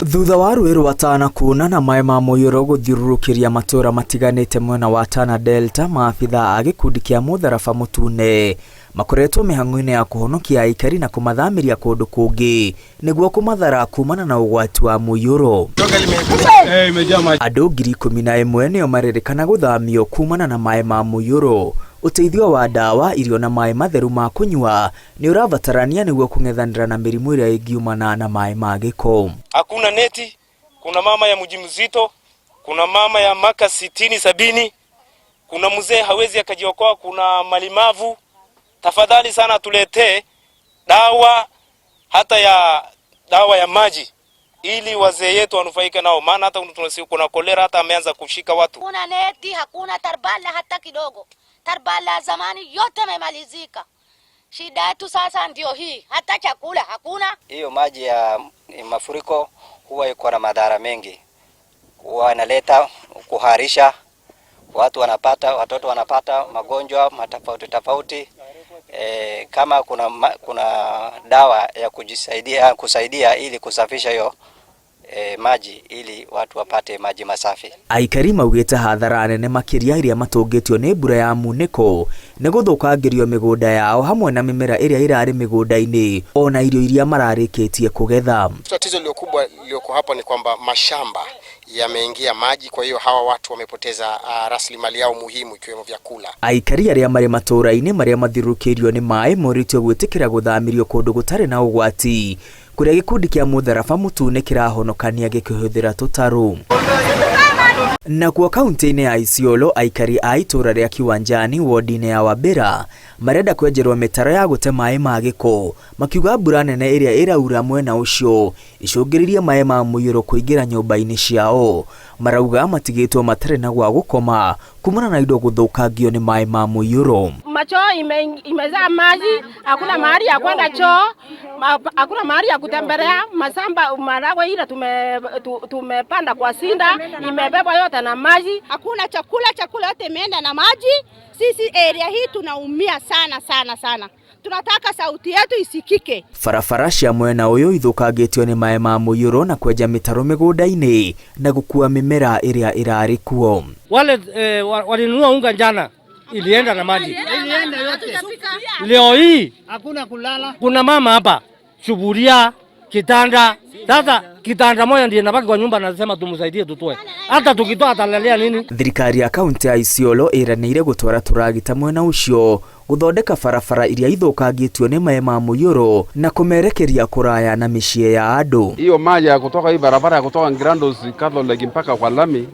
Thutha wa rũĩ rwa Tana kuuna na maĩ ma mũiyũro gũthiũrũrũkĩria matũũra matiganĩte mwena wa Tana Delta, maabithaa a gĩkundi kĩa mũtharaba mũtune makoretwo mĩhang'o-inĩ ya kũhonokia aikari na kũmathamĩria kũndũ kũngĩ nĩguo kũmathara kuumana na ũgwati wa mũiyũro. Andũ 11,000 nĩo marerĩkana gũthamio kuumana na maĩ ma mũiyũro. Uteithio wa dawa, irio na maĩ matheru ma kunyua ni ũrabatarania nĩguo kũng'ethanĩra na mĩrimũ ĩrĩa ĩngiumana na maĩ ma gĩko. Hakuna neti, kuna mama ya mjamzito, kuna mama ya maka 60-70, kuna mzee hawezi akajiokoa, kuna malimavu. Tafadhali sana tuletee dawa, hata ya dawa ya maji ili wazee yetu wanufaike nao, maana hata tunasikia kuna kolera hata ameanza kushika watu. Kuna neti, hakuna tarbala hata kidogo. Tarbala zamani yote yamemalizika. Shida yetu sasa ndio hii, hata chakula hakuna. Hiyo maji ya mafuriko huwa iko na madhara mengi. Huwa inaleta kuharisha, watoto wanapata magonjwa tofauti. Kama kuna dawa ya kusaidia ili kusafisha hiyo maji ili watu wapate maji masafi. Aikari maugĩte hathara nene makĩria iria matũngĩtio nĩ mbura ya munĩko nĩ gũthũkangĩrio mĩgũnda yao hamwe na mĩmera ĩrĩa irarĩ mĩgũnda-inĩ ona irio iria mararĩkĩtie kũgetha. Tatizo lililoko hapa ni kwamba mashamba yameingia maji, kwa hiyo hawa watu wamepoteza rasilimali yao muhimu ikiwemo vyakula. Aikari arĩa marĩ matũũra-inĩ marĩa mathirũkĩirio nĩ maĩ moritio gwĩtĩkĩra gũthamirio kũndũ gũtarĩ na ũgwati, kũrĩa gĩkundi kĩa mũtharaba mũtune kĩrahonokania gĩkĩhũthĩra tũtarũ. Nakuo kaunti-inĩ ya Isiolo, aikari a itũũra rĩa Kiwanjani wodi-inĩ ya Wabera marenda kwenjerwo mĩtaro ya gũte maĩ ma gĩko, makiuga mbura nene ĩrĩa ĩraura mwena ũcio icũngĩrĩrie maĩ ma mũiyũro kũingĩra nyũmba-inĩ ciao. Marauga matigĩtwo matarĩ na gwa gũkoma kumana na indo gũthũkangio nĩ maĩ ma mũiyũro. Choo imezaa maji, hakuna mahali ya kwenda choo, hakuna mahali ya kutembelea. Masamba maragwe ile tumepanda kwa sinda imebeba yote na maji. Hakuna chakula yote imeenda na maji. Sisi area hii tunaumia sana. Tunataka sauti yetu isikike. Barabara cia mwena ũyũ ithũkangĩtio nĩ maĩ ma mũiyũro na kwenja mĩtaro mĩgũnda-inĩ na gũkua mĩmera ĩrĩa ĩrarĩ kuo. Wale walinunua unga jana ilienda na maji. Ilienda yote. Leo hii hakuna kulala. Kuna mama hapa suburia, kitanda. Sasa kitanda moja ndiye nabaki kwa nyumba, nasema tumsaidie tutoe. Hata tukitoa atalalia nini? Thirikari ya kaunti ya Isiolo ĩranĩire gũtwara tũragita mwena ũcio gũthondeka barabara iria ithũkangĩtio nĩ maĩ ma mũiyũro na kũmerekeria kũraya na mĩciĩ ya andũ. Hiyo maji ya kutoka hii barabara ya kutoka Grandos Catholic mpaka kwa lami,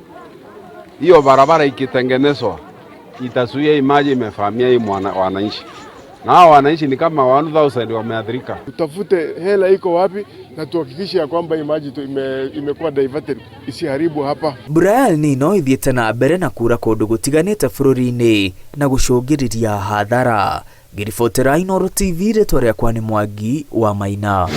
hiyo barabara ikitengenezwa itazuia hii maji imefahamia hii wananchi. Na hao wananchi ni kama 1000 wameathirika. Tutafute hela iko wapi na tuhakikishe ya kwamba hii maji imekuwa diverted isiharibu hapa. Mbura ya El Nino ithiĩte na mbere na kura kũndũ gũtiganĩte bũrũri-inĩ na gũcũngĩrĩria hathara. Ngĩribotera Inooro TV, rĩtwa rĩakwa nĩ Mwangi wa Maina.